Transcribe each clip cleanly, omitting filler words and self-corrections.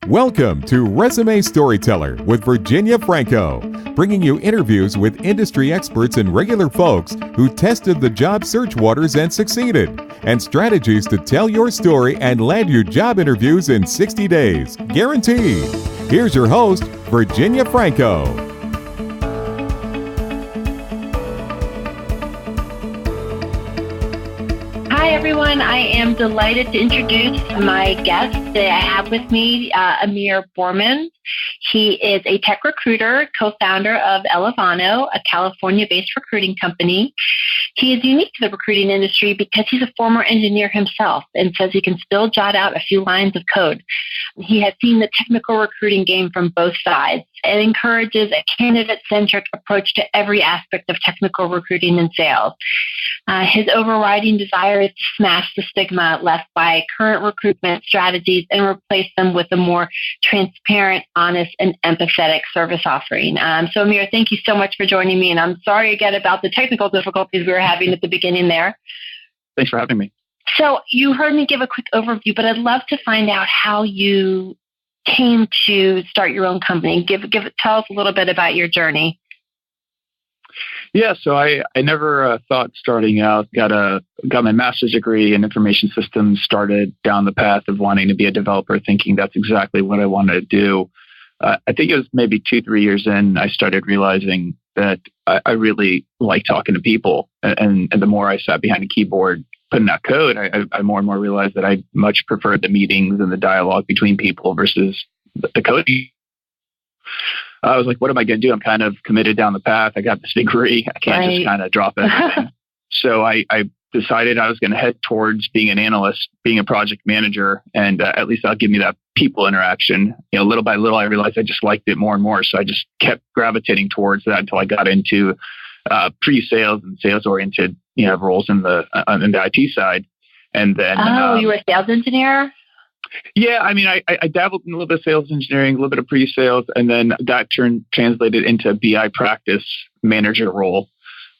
Welcome to Resume Storyteller with Virginia Franco, bringing you interviews with industry experts and regular folks who tested the job search waters and succeeded, and strategies to tell your story and land you job interviews in 60 days, guaranteed. Here's your host, Virginia Franco. Hi, everyone. I am delighted to introduce my guest that I have with me, Amir Bormand. He is a tech recruiter, co-founder of Elevano, a California-based recruiting company. He is unique to the recruiting industry because he's a former engineer himself and says he can still jot out a few lines of code. He has seen the technical recruiting game from both sides and encourages a candidate-centric approach to every aspect of technical recruiting and sales. His overriding desire is to smash the stigma left by current recruitment strategies and replace them with a more transparent, honest, and empathetic service offering. So Amir, thank you so much for joining me. And I'm sorry again about the technical difficulties we were having at the beginning there. Thanks for having me. So you heard me give a quick overview, but I'd love to find out how you came to start your own company. Tell us a little bit about your journey. Yeah, so I never thought starting out, got my master's degree in information systems, started down the path of wanting to be a developer, thinking that's exactly what I wanted to do. I think it was maybe 2-3 years in, I started realizing that I really like talking to people. And the more I sat behind a keyboard putting out code, I more and more realized that I much preferred the meetings and the dialogue between people versus the coding. I was like, what am I going to do? I'm kind of committed down the path. I got this degree. I can't just kind of drop everything. So I decided I was going to head towards being an analyst, being a project manager, and at least that'll give me that people interaction. You know, little by little, I realized I just liked it more and more. So I just kept gravitating towards that until I got into pre-sales and sales-oriented, roles in the IT side. And then, you were a sales engineer? Yeah, I mean, I dabbled in a little bit of sales engineering, a little bit of pre-sales, and then that translated into a BI practice manager role,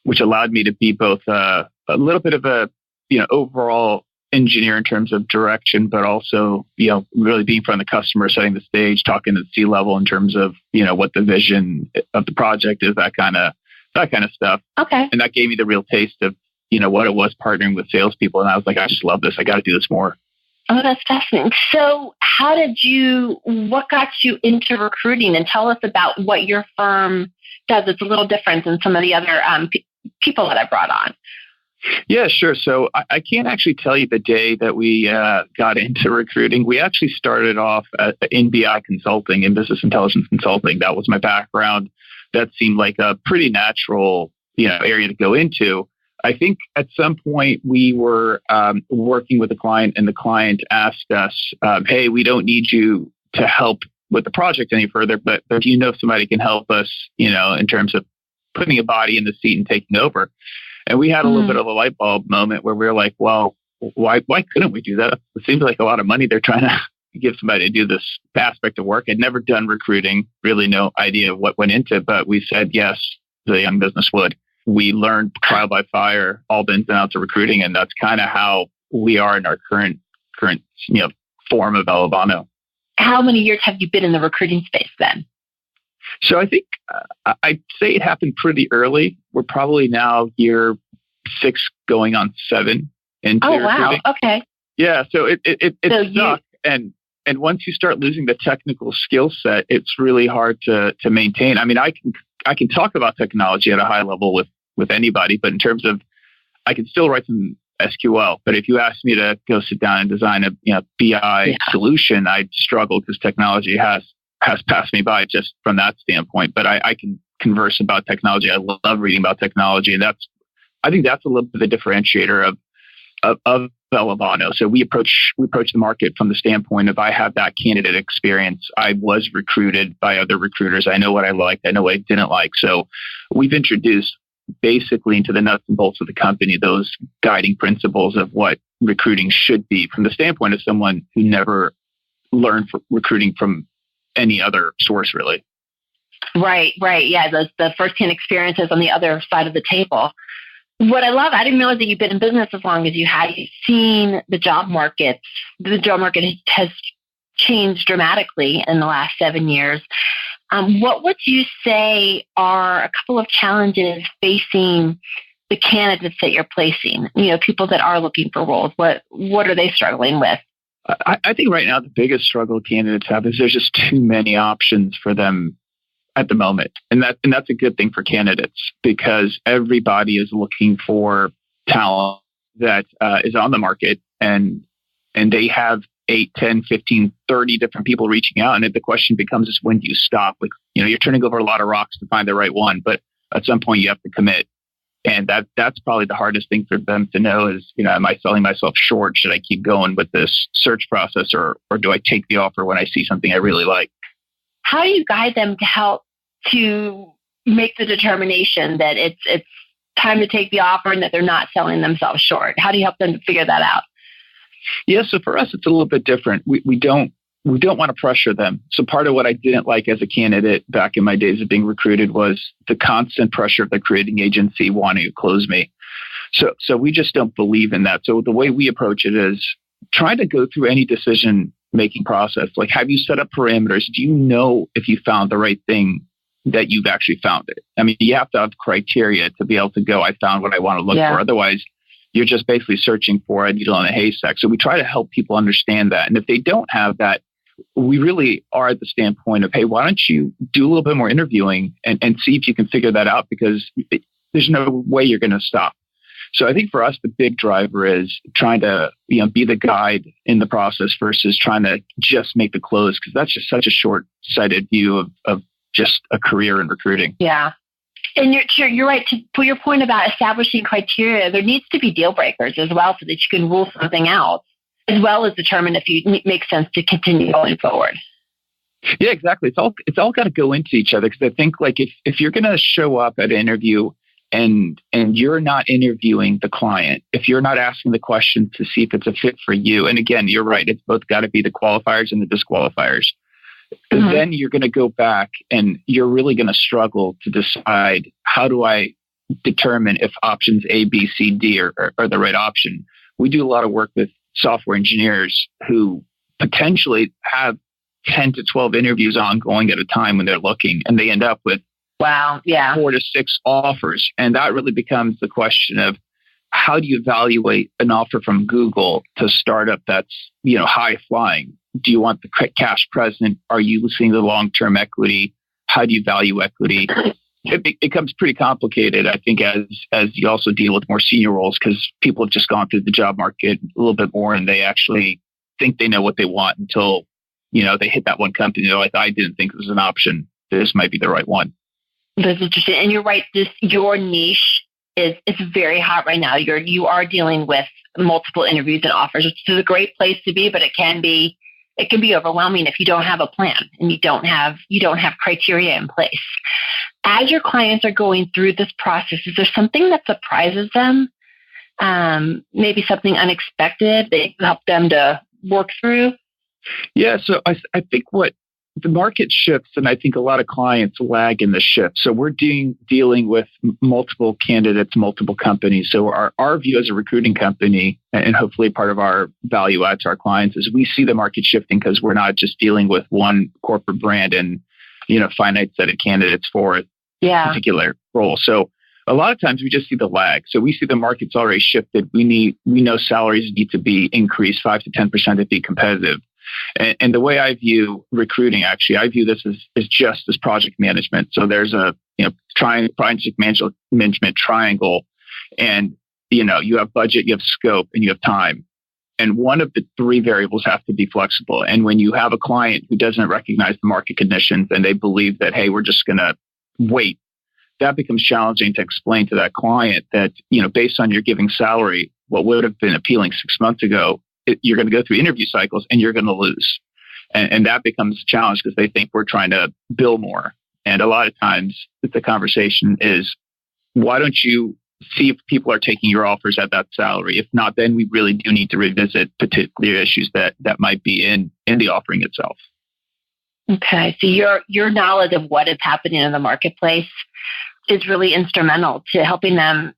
which allowed me to be both a little bit of a overall engineer in terms of direction, but also really being in front of the customer, setting the stage, talking to the C-level in terms of what the vision of the project is, that kind of stuff. Okay, and that gave me the real taste of what it was partnering with salespeople, and I was like, I just love this. I got to do this more. Oh, that's fascinating. So what got you into recruiting? And tell us about what your firm does. It's a little different than some of the other people that I brought on. Yeah, sure. So I can't actually tell you the day that we got into recruiting. We actually started off in BI consulting, in business intelligence consulting. That was my background. That seemed like a pretty natural area to go into. I think at some point we were working with a client, and the client asked us, hey, we don't need you to help with the project any further, but do you know if somebody can help us, in terms of putting a body in the seat and taking over? And we had a little bit of a light bulb moment where we were like, well, why couldn't we do that? It seems like a lot of money they're trying to give somebody to do this aspect of work. I'd never done recruiting, really no idea of what went into it, but we said yes, the young business would. We learned trial by fire, all the ins and outs of recruiting, and that's kind of how we are in our current form of Elevano. How many years have you been in the recruiting space then? So I think I'd say it happened pretty early. We're probably now year 6 going on 7 into recruiting. Wow. Okay. Yeah, so it stuck, and once you start losing the technical skill set, it's really hard to maintain. I mean, I can talk about technology at a high level with anybody, but in terms of, I can still write some SQL. But if you ask me to go sit down and design a BI solution, I'd struggle because technology has passed me by just from that standpoint. But I can converse about technology. I love reading about technology, and I think that's a little bit of the differentiator of Elevano. So we approach the market from the standpoint of, I have that candidate experience. I was recruited by other recruiters. I know what I liked. I know what I didn't like. So we've introduced basically into the nuts and bolts of the company those guiding principles of what recruiting should be from the standpoint of someone who never learned recruiting from any other source, really. Right. Yeah, the firsthand experiences on the other side of the table. What I love, I didn't realize that you've been in business as long as you had. You've seen the job market. The job market has changed dramatically in the last 7 years. What would you say are a couple of challenges facing the candidates that you're placing? People that are looking for roles. What are they struggling with? I think right now the biggest struggle candidates have is there's just too many options for them at the moment. And that's a good thing for candidates because everybody is looking for talent that is on the market and they have 8, 10, 15, 30 different people reaching out. And the question becomes is when do you stop? Like, you're turning over a lot of rocks to find the right one, but at some point you have to commit. And that's probably the hardest thing for them to know is, am I selling myself short? Should I keep going with this search process or do I take the offer when I see something I really like? How do you guide them to help to make the determination that it's time to take the offer and that they're not selling themselves short? How do you help them to figure that out? Yeah, so for us, it's a little bit different. We don't want to pressure them. So part of what I didn't like as a candidate back in my days of being recruited was the constant pressure of the creating agency wanting to close me. So we just don't believe in that. So the way we approach it is trying to go through any decision-making process. Like, have you set up parameters? Do you know if you found the right thing that you've actually found it? I mean, you have to have criteria to be able to go, I found what I want to look for. Otherwise, you're just basically searching for a needle in a haystack. So we try to help people understand that. And if they don't have that, we really are at the standpoint of, hey, why don't you do a little bit more interviewing and see if you can figure that out because there's no way you're going to stop. So I think for us, the big driver is trying to be the guide in the process versus trying to just make the close because that's just such a short-sighted view of just a career in recruiting. Yeah. And you're right. To put your point about establishing criteria, there needs to be deal breakers as well so that you can rule something out, as well as determine if it makes sense to continue going forward. Yeah, exactly. It's all got to go into each other because I think like if you're going to show up at an interview and you're not interviewing the client, if you're not asking the question to see if it's a fit for you, and again, you're right, it's both got to be the qualifiers and the disqualifiers. Mm-hmm. Then you're going to go back and you're really going to struggle to decide how do I determine if options A, B, C, D are the right option. We do a lot of work with software engineers who potentially have 10 to 12 interviews ongoing at a time when they're looking, and they end up with 4 to 6 offers. And that really becomes the question of how do you evaluate an offer from Google to a startup that's high flying? Do you want the cash present? Are you seeing the long-term equity? How do you value equity? It becomes pretty complicated, I think, as you also deal with more senior roles because people have just gone through the job market a little bit more and they actually think they know what they want until, they hit that one company. They're like, I didn't think this was an option. This might be the right one. That's interesting. And you're right. Your niche is very hot right now. You are dealing with multiple interviews and offers, which is a great place to be, but it can be overwhelming if you don't have a plan and you don't have criteria in place. As your clients are going through this process, is there something that surprises them? Maybe something unexpected that you help them to work through? Yeah, so I think what the market shifts, and I think a lot of clients lag in the shift. So we're dealing with multiple candidates, multiple companies. So our view as a recruiting company, and hopefully part of our value add to our clients, is we see the market shifting because we're not just dealing with one corporate brand and finite set of candidates for a particular role. So a lot of times we just see the lag. So we see the market's already shifted. We know salaries need to be increased 5 to 10% to be competitive. And the way I view recruiting, actually, I view this as just as project management. So there's a project management triangle, and you have budget, you have scope, and you have time. And one of the 3 variables have to be flexible. And when you have a client who doesn't recognize the market conditions and they believe that, hey, we're just going to wait, that becomes challenging to explain to that client that based on your giving salary, what would have been appealing 6 months ago, you're going to go through interview cycles and you're going to lose. And that becomes a challenge because they think we're trying to bill more. And a lot of times the conversation is, why don't you see if people are taking your offers at that salary? If not, then we really do need to revisit particular issues that might be in the offering itself. Okay. So your knowledge of what is happening in the marketplace is really instrumental to helping them.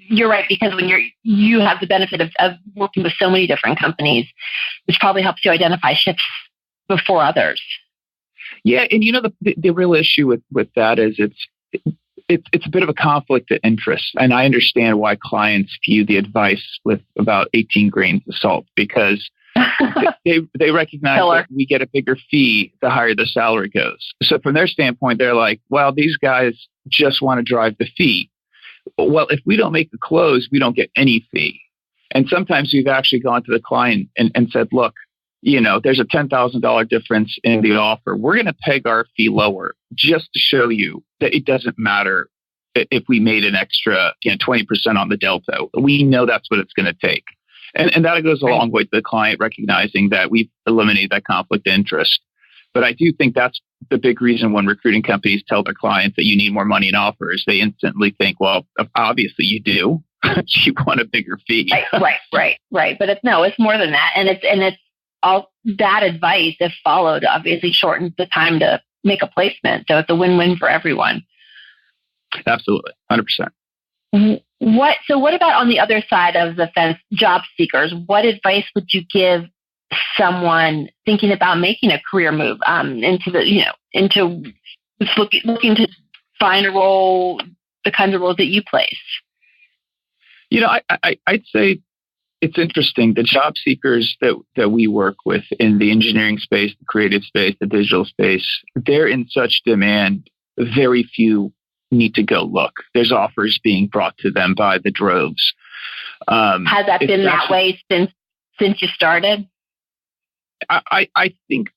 You're right, because when you have the benefit of working with so many different companies, which probably helps you identify shifts before others. Yeah, and the real issue with that is it's a bit of a conflict of interest, and I understand why clients view the advice with about 18 grains of salt, because they recognize that we get a bigger fee the higher the salary goes. So from their standpoint, they're like, well, these guys just want to drive the fee. Well, if we don't make the close, we don't get any fee. And sometimes we've actually gone to the client and said, look, there's a $10,000 difference in the offer. We're going to peg our fee lower just to show you that it doesn't matter if we made an extra 20% on the delta. We know that's what it's going to take. And that goes a long way to the client recognizing that we've eliminated that conflict of interest. But I do think that's the big reason when recruiting companies tell their clients that you need more money in offers, they instantly think, well, obviously you do. You want a bigger fee. Right. But it's more than that. And it's all that advice, if followed, obviously shortens the time to make a placement. So it's a win-win for everyone. Absolutely. 100%. What about on the other side of the fence, job seekers? What advice would you give someone thinking about making a career move into looking to find a role, the kinds of roles that you place? I'd say it's interesting. The job seekers that we work with in the engineering space, the creative space, the digital space, they're in such demand. Very few need to go look. There's offers being brought to them by the droves. Has that been that way since you started? I think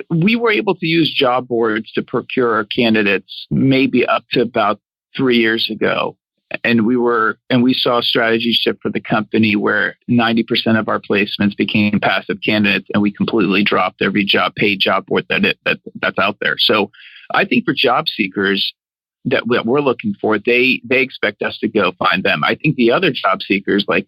we were able to use job boards to procure our candidates maybe up to about 3 years ago. And we saw a strategy shift for the company where 90% of our placements became passive candidates, and we completely dropped every paid job board that's out there. So I think for job seekers that we're looking for, they expect us to go find them. I think the other job seekers, but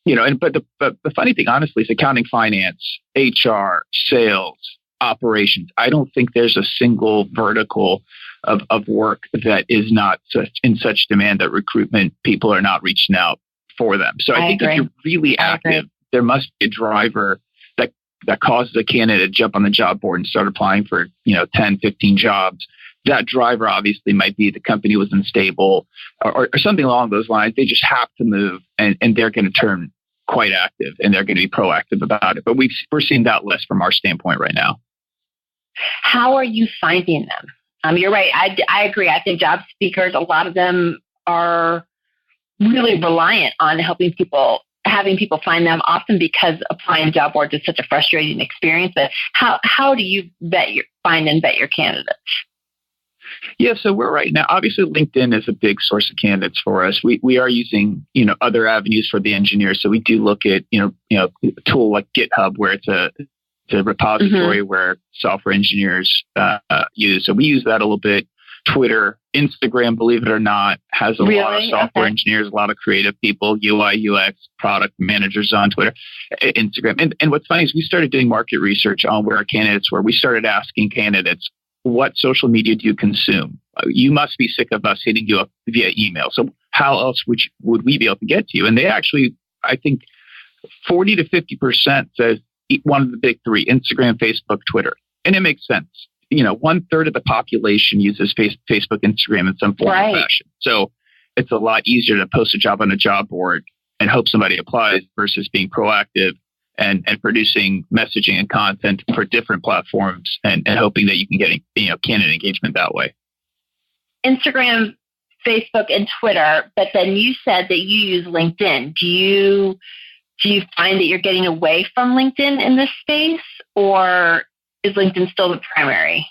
the funny thing, honestly, is accounting, finance, HR, sales, operations. I don't think there's a single vertical of work that is not in such demand that recruitment people are not reaching out for them. So I think if you're really active, there must be a driver that causes a candidate to jump on the job board and start applying for 10, 15 jobs. That driver obviously might be the company was unstable or something along those lines. They just have to move, and they're going to turn quite active, and they're going to be proactive about it. But we're seeing that less from our standpoint right now. How are you finding them? You're right. I agree. I think job seekers, a lot of them are really reliant on having people find them, often because applying job boards is such a frustrating experience. But how do you find and vet your candidates? Yeah, so we're right now, obviously LinkedIn is a big source of candidates for us. We are using, other avenues for the engineers. So we do look at, a tool like GitHub, where it's a repository where software engineers use. So we use that a little bit. Twitter, Instagram, believe it or not, has a lot of software engineers, a lot of creative people, UI, UX, product managers on Twitter, Instagram. And what's funny is we started doing market research on where our candidates were. We started asking candidates, what social media do you consume? You must be sick of us hitting you up via email. So how else would we be able to get to you? And they actually, I think 40 to 50% says one of the big three, Instagram, Facebook, Twitter. And it makes sense. 1/3 of the population uses Facebook, Instagram in some form or fashion. So it's a lot easier to post a job on a job board and hope somebody applies versus being proactive and producing messaging and content for different platforms and hoping that you can get candidate engagement that way. Instagram, Facebook, and Twitter, but then you said that you use LinkedIn. Do you find that you're getting away from LinkedIn in this space, or is LinkedIn still the primary?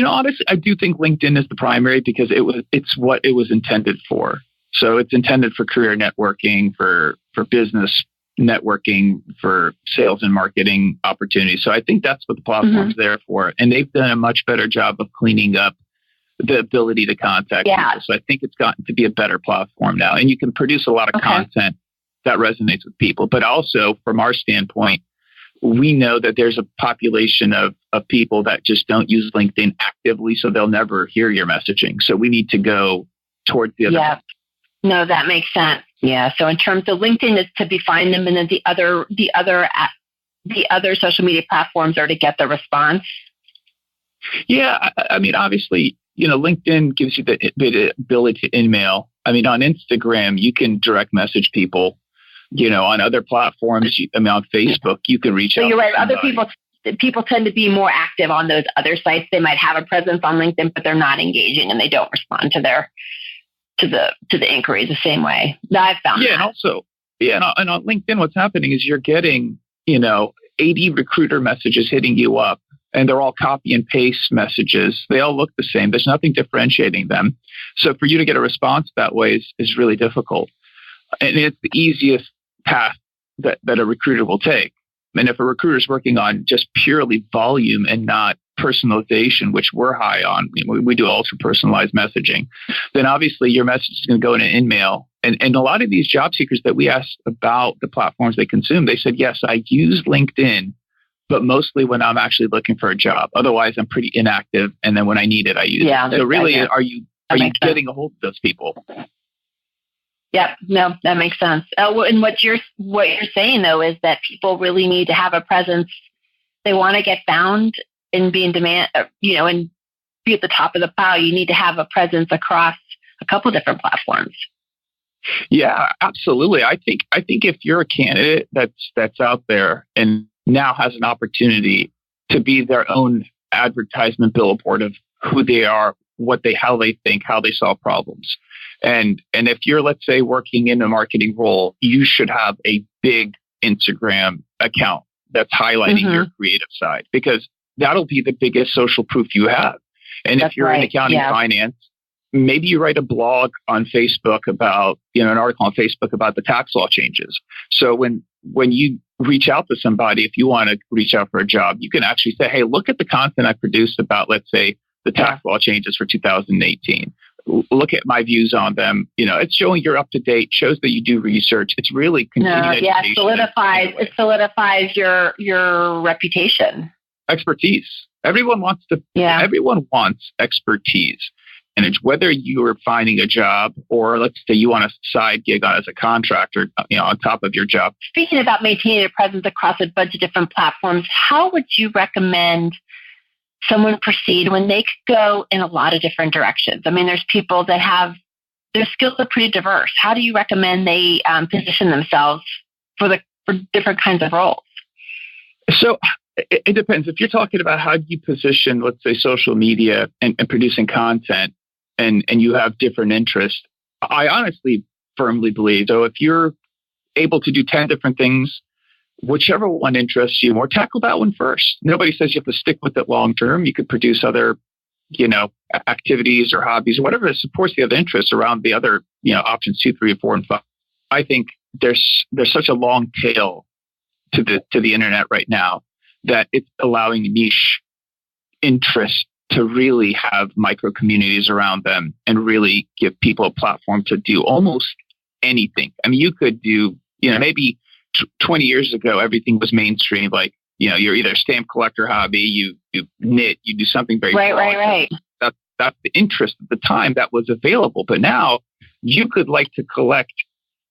Honestly, I do think LinkedIn is the primary because it's what it was intended for. So it's intended for career networking, for business networking, for sales and marketing opportunities. So I think that's what the platform's there for. And they've done a much better job of cleaning up the ability to contact people. So I think it's gotten to be a better platform now. And you can produce a lot of content that resonates with people. But also, from our standpoint, we know that there's a population of people that just don't use LinkedIn actively, so they'll never hear your messaging. So we need to go towards the other. Yeah. No, that makes sense. Yeah. So in terms of LinkedIn, is to find them, and then the other the other social media platforms are to get the response? Yeah, I mean, obviously, LinkedIn gives you the ability to email. I mean, on Instagram, you can direct message people. On other platforms, on Facebook, you can reach out. So you're right. Other people tend to be more active on those other sites. They might have a presence on LinkedIn, but they're not engaging and they don't respond to the inquiries the same way. I've found. Yeah, and on LinkedIn, what's happening is you're getting 80 recruiter messages hitting you up, and they're all copy and paste messages. They all look the same. There's nothing differentiating them. So for you to get a response that way is really difficult, and it's the easiest path that a recruiter will take. And if a recruiter is working on just purely volume and not personalization, which we're high on, we do ultra personalized messaging, then obviously your message is going to go in an email. And a lot of these job seekers that we asked about the platforms they consume, they said, yes, I use LinkedIn, but mostly when I'm actually looking for a job. Otherwise, I'm pretty inactive. And then when I need it, I use it. So really, are you getting a hold of those people? Yep. No, that makes sense. And what you're saying though is that people really need to have a presence. They want to get found and be in demand, and be at the top of the pile. You need to have a presence across a couple of different platforms. Yeah, absolutely. I think if you're a candidate that's out there and now has an opportunity to be their own advertisement billboard of who they are, how they think, how they solve problems. And if you're, let's say, working in a marketing role, you should have a big Instagram account that's highlighting your creative side, because that'll be the biggest social proof you have. And if you're in accounting finance, maybe you write a blog on Facebook about, an article on Facebook about the tax law changes. So when you reach out to somebody, if you want to reach out for a job, you can actually say, hey, look at the content I produced about, let's say, the tax law changes for 2018. Look at my views on them. It's showing you're up to date, shows that you do research. It's really continued education. It solidifies your reputation. Expertise. Everyone wants expertise. And it's whether you are finding a job or let's say you want a side gig on as a contractor, on top of your job. Speaking about maintaining a presence across a bunch of different platforms, how would you recommend someone proceed when they could go in a lot of different directions? I mean, there's people that their skills are pretty diverse. How do you recommend they position themselves for different kinds of roles? So it depends. If you're talking about how do you position, let's say, social media and producing content, and you have different interests, I honestly firmly believe, though, if you're able to do 10 different things, whichever one interests you more, tackle that one first. Nobody says you have to stick with it long term. You could produce other, activities or hobbies or whatever supports the other interests around the other, options 2, 3, 4, and 5. I think there's such a long tail to the internet right now that it's allowing niche interests to really have micro communities around them and really give people a platform to do almost anything. I mean, you could do, maybe 20 years ago, everything was mainstream. Like, you're either a stamp collector hobby, you knit, you do something very right. That's the interest at the time that was available. But now you could like to collect,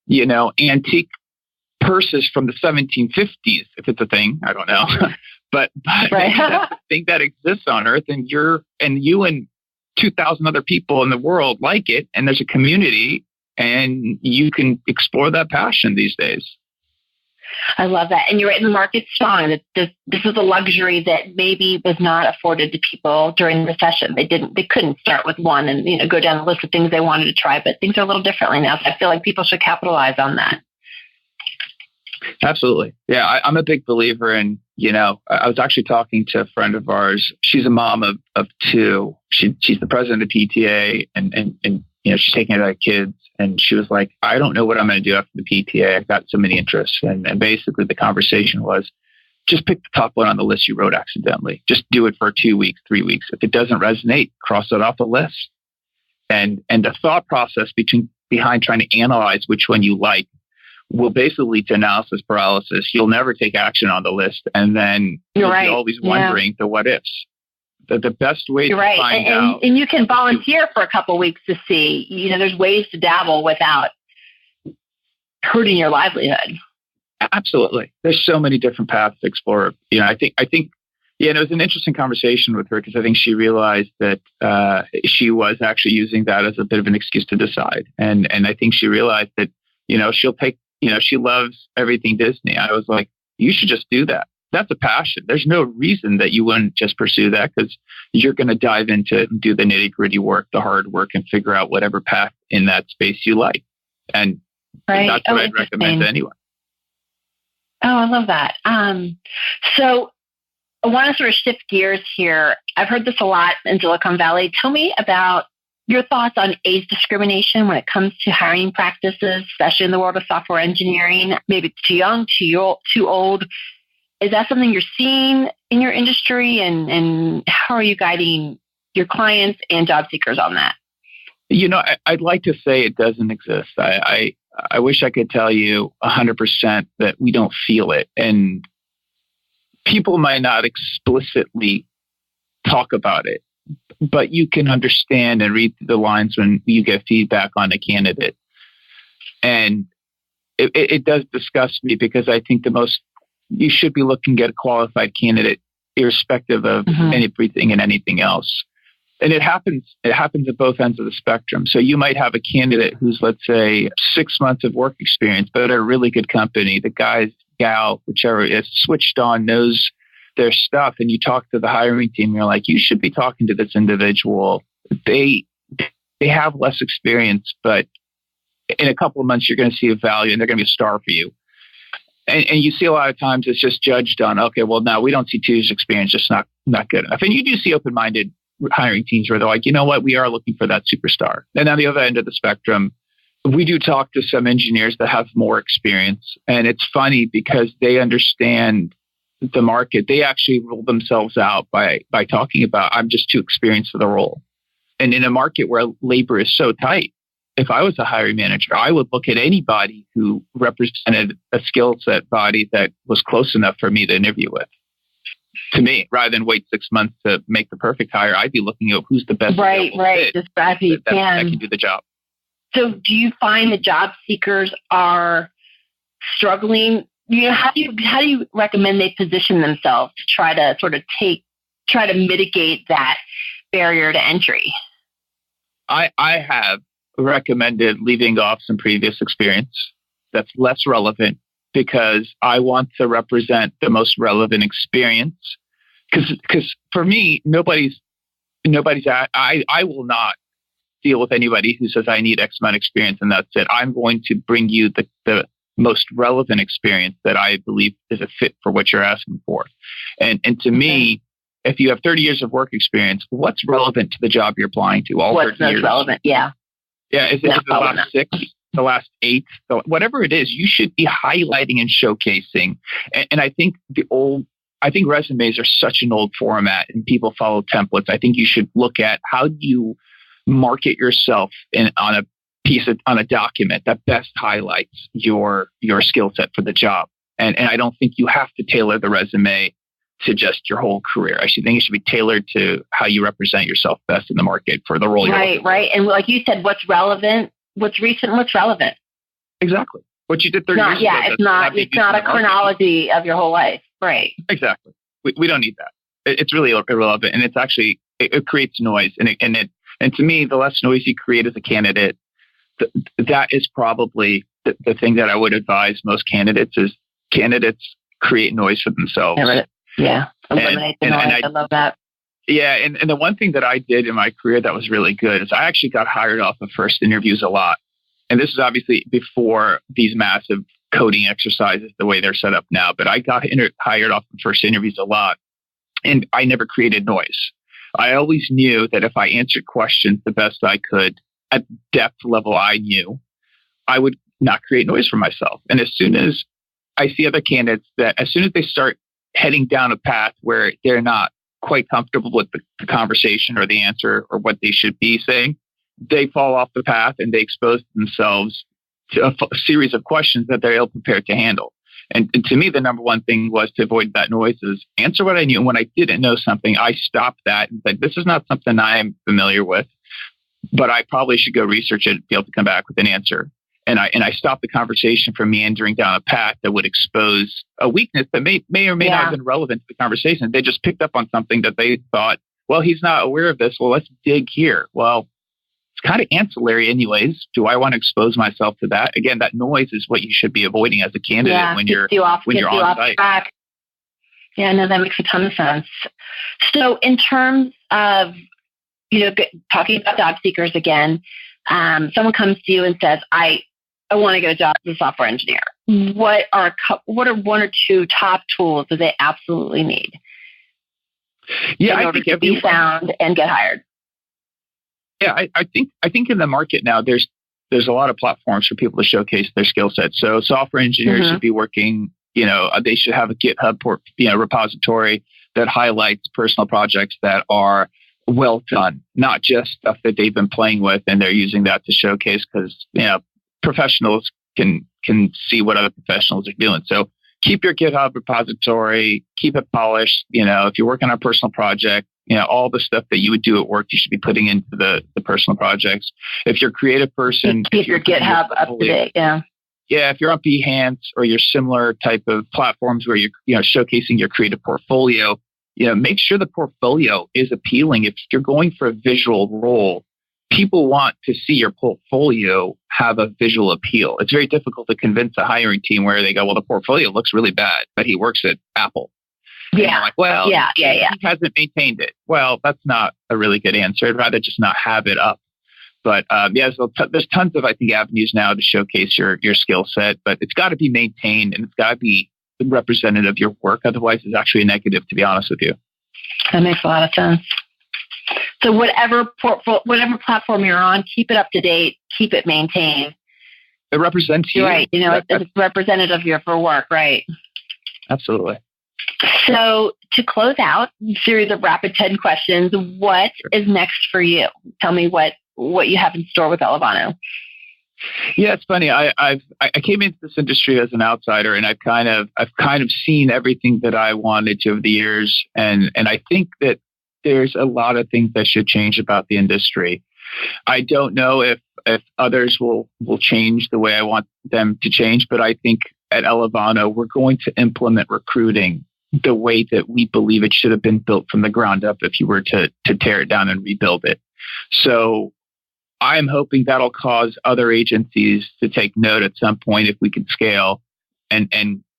antique purses from the 1750s, if it's a thing. I don't know, but that's the thing that exists on Earth, and you and 2,000 other people in the world like it, and there's a community, and you can explore that passion these days. I love that. And you're right, the market's strong. This is a luxury that maybe was not afforded to people during the recession. They couldn't start with one and, go down the list of things they wanted to try, but things are a little differently now. So I feel like people should capitalize on that. Absolutely. Yeah. I'm a big believer in, I was actually talking to a friend of ours. She's a mom of two. She's the president of the PTA and she's taking care of kids. And she was like, I don't know what I'm going to do after the PTA. I've got so many interests. And basically the conversation was, just pick the top one on the list you wrote accidentally. Just do it for 2 weeks, 3 weeks. If it doesn't resonate, cross it off the list. And the thought process behind trying to analyze which one you like will basically lead to analysis paralysis. You'll never take action on the list. And then you'll be always wondering the what ifs. The best way to find out. And you can volunteer for a couple of weeks to see, there's ways to dabble without hurting your livelihood. Absolutely. There's so many different paths to explore. I think, yeah, and it was an interesting conversation with her because I think she realized that she was actually using that as a bit of an excuse to decide. And I think she realized that, she'll take, she loves everything Disney. I was like, you should just do that. That's a passion. There's no reason that you wouldn't just pursue that, because you're going to dive into it and do the nitty gritty work, the hard work, and figure out whatever path in that space you like. And that's what I'd recommend to anyone. Oh, I love that. So I want to sort of shift gears here. I've heard this a lot in Silicon Valley. Tell me about your thoughts on age discrimination when it comes to hiring practices, especially in the world of software engineering. Maybe it's too young, too old. Is that something you're seeing in your industry? And how are you guiding your clients and job seekers on that? I'd like to say it doesn't exist. I wish I could tell you 100% that we don't feel it. And people might not explicitly talk about it, but you can understand and read through the lines when you get feedback on a candidate. And it does disgust me, because I think you should be looking at a qualified candidate irrespective of everything and anything else. And it happens at both ends of the spectrum. So you might have a candidate who's, let's say, 6 months of work experience, but at a really good company. The guy, gal, whichever is switched on, knows their stuff. And you talk to the hiring team, you're like, you should be talking to this individual. They have less experience, but in a couple of months, you're going to see a value and they're going to be a star for you. And you see a lot of times it's just judged on, okay, well, now we don't see 2 years experience, just not good enough. And you do see open-minded hiring teams where they're like, you know what, we are looking for that superstar. And on the other end of the spectrum, we do talk to some engineers that have more experience. And it's funny because they understand the market. They actually rule themselves out by talking about, I'm just too experienced for the role. And in a market where labor is so tight, if I was a hiring manager, I would look at anybody who represented a skill set body that was close enough for me to interview with. To me, rather than wait 6 months to make the perfect hire, I'd be looking at who's the best. Right. Just that can do the job. So do you find that job seekers are struggling? How do you recommend they position themselves to try to sort of try to mitigate that barrier to entry? I have recommended leaving off some previous experience that's less relevant, because I want to represent the most relevant experience. Because for me, nobody's I will not deal with anybody who says I need X amount of experience and that's it. I'm going to bring you the most relevant experience that I believe is a fit for what you're asking for. And to me, if you have 30 years of work experience, what's relevant to the job you're applying to? What's most relevant? Yeah. Yeah. Is it the last 6? The last 8, whatever it is, you should be highlighting and showcasing. And I think resumes are such an old format and people follow templates. I think you should look at how do you market yourself on a document that best highlights your skill set for the job. And I don't think you have to tailor the resume to just your whole career. I think it should be tailored to how you represent yourself best in the market for the role you're looking for. Right. And like you said, what's relevant? What's recent? What's relevant? Exactly. What you did 30 years ago. Yeah, it's not a chronology of your whole life. Right. Exactly. We don't need that. It's really irrelevant, and it's actually it creates noise. And to me, the less noise you create as a candidate, that is probably the thing that I would advise most candidates is candidates create noise for themselves. Yeah. I love that. Yeah, and the one thing that I did in my career that was really good is I actually got hired off of first interviews a lot. And this is obviously before these massive coding exercises, the way they're set up now. But I got hired off of first interviews a lot, and I never created noise. I always knew that if I answered questions the best I could at depth level I knew, I would not create noise for myself. And as soon as I see other candidates that as soon as they start heading down a path where they're not quite comfortable with the conversation or the answer or what they should be saying, they fall off the path and they expose themselves to a series of questions that they're ill-prepared to handle. And to me, the number one thing was to avoid that noise is answer what I knew. And when I didn't know something, I stopped that and said, this is not something I am familiar with, but I probably should go research it and be able to come back with an answer. and I stopped the conversation from meandering down a path that would expose a weakness that may or may not have been relevant to the conversation. They just picked up on something that they thought, well, he's not aware of this. Well, let's dig here. Well, it's kind of ancillary anyways. Do I want to expose myself to that? Again, that noise is what you should be avoiding as a candidate when you're on site. Track. Yeah, no, that makes a ton of sense. So in terms of, talking about job seekers again, someone comes to you and says, I want to get a job as a software engineer. What are one or two top tools that they absolutely need? Yeah, in order to be found and get hired. Yeah, I think in the market now there's a lot of platforms for people to showcase their skill set. So software engineers should be working. They should have a GitHub repository that highlights personal projects that are well done, not just stuff that they've been playing with and they're using that to showcase because professionals can see what other professionals are doing. So keep your GitHub repository, keep it polished. If you're working on a personal project, all the stuff that you would do at work, you should be putting into the personal projects. If you're a creative person, keep your GitHub up to date. Yeah. Yeah, if you're on Behance or your similar type of platforms where you're showcasing your creative portfolio, make sure the portfolio is appealing. If you're going for a visual role, people want to see your portfolio have a visual appeal. It's very difficult to convince a hiring team where they go, well, the portfolio looks really bad, but he works at Apple. Yeah. Like, well, yeah. He hasn't maintained it. Well, that's not a really good answer. I'd rather just not have it up. But so there's tons of, I think, avenues now to showcase your skill set, but it's got to be maintained and it's got to be representative of your work. Otherwise, it's actually a negative, to be honest with you. That makes a lot of sense. So whatever platform you're on, keep it up to date, keep it maintained. It represents you. Right. It's representative of your work, right? Absolutely. So to close out a series of rapid 10 questions, what is next for you? Tell me what you have in store with Elevano. Yeah, it's funny. I came into this industry as an outsider, and I've kind of seen everything that I wanted to over the years, and I think that there's a lot of things that should change about the industry. I don't know if others will change the way I want them to change, but I think at Elevano, we're going to implement recruiting the way that we believe it should have been built from the ground up if you were to tear it down and rebuild it. So I'm hoping that'll cause other agencies to take note at some point if we can scale and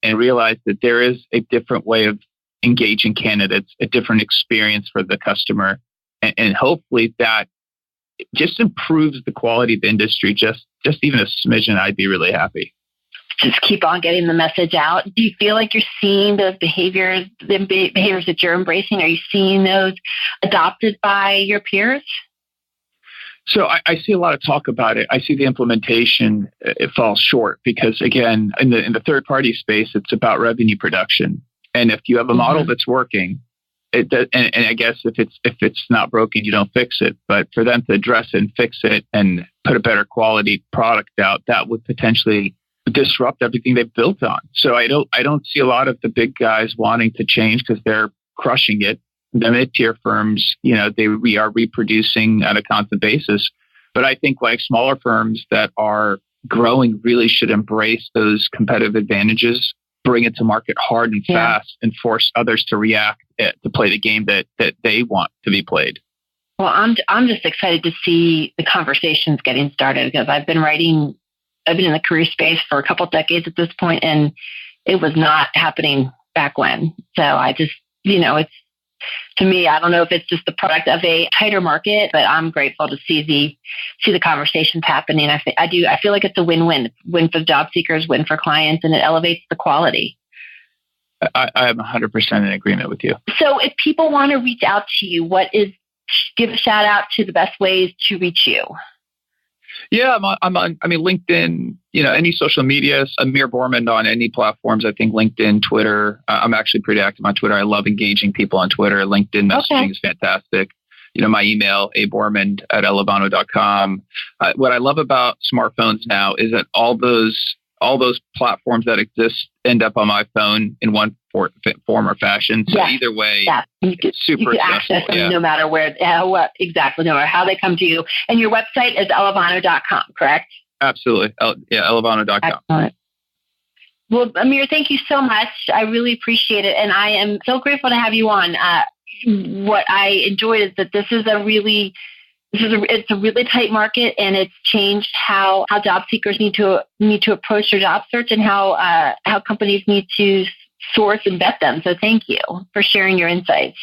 realize that there is a different way of engaging candidates, a different experience for the customer. And hopefully that just improves the quality of the industry, just even a smidgen. I'd be really happy. Just keep on getting the message out. Do you feel like you're seeing those behaviors, the behaviors that you're embracing? Are you seeing those adopted by your peers? So I see a lot of talk about it. I see the implementation, it falls short because, again, in the third party space, it's about revenue production. And if you have a model that's working, and I guess if it's not broken, you don't fix it. But for them to address it and fix it and put a better quality product out, that would potentially disrupt everything they've built on. So I don't see a lot of the big guys wanting to change because they're crushing it. The mid-tier firms, we are reproducing on a constant basis. But I think like smaller firms that are growing really should embrace those competitive advantages, bring it to market hard and fast, and force others to react to play the game that they want to be played. Well, I'm just excited to see the conversations getting started because I've been in the career space for a couple of decades at this point, and it was not happening back when. So I just, it's, to me, I don't know if it's just the product of a tighter market, but I'm grateful to see the conversations happening. I feel like it's a win-win. Win for job seekers, win for clients, and it elevates the quality. I am 100% in agreement with you. So if people want to reach out to you, give a shout out to the best ways to reach you. Yeah, I'm on LinkedIn, any social media, Amir Bormand on any platforms. I think LinkedIn, Twitter. I'm actually pretty active on Twitter. I love engaging people on Twitter. LinkedIn messaging is fantastic. My email, abormand@elevano.com. What I love about smartphones now is that all those platforms that exist end up on my phone in one form or fashion. So either way, it's super you can access them no matter where, no matter how they come to you. And your website is elevano.com, correct? Absolutely. Elevano.com. Excellent. Well, Amir, thank you so much. I really appreciate it. And I am so grateful to have you on. What I enjoyed is that it's a really tight market, and it's changed how job seekers need to approach their job search, and how companies need to source and vet them. So thank you for sharing your insights.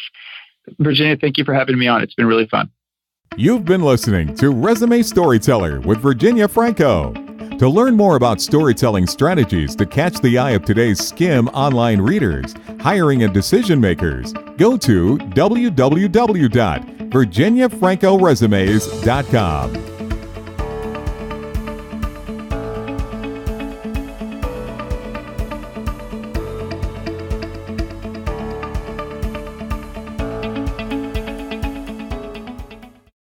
Virginia, thank you for having me on. It's been really fun. You've been listening to Resume Storyteller with Virginia Franco. To learn more about storytelling strategies to catch the eye of today's SKIM online readers, hiring and decision makers, go to www.virginiafrancoresumes.com.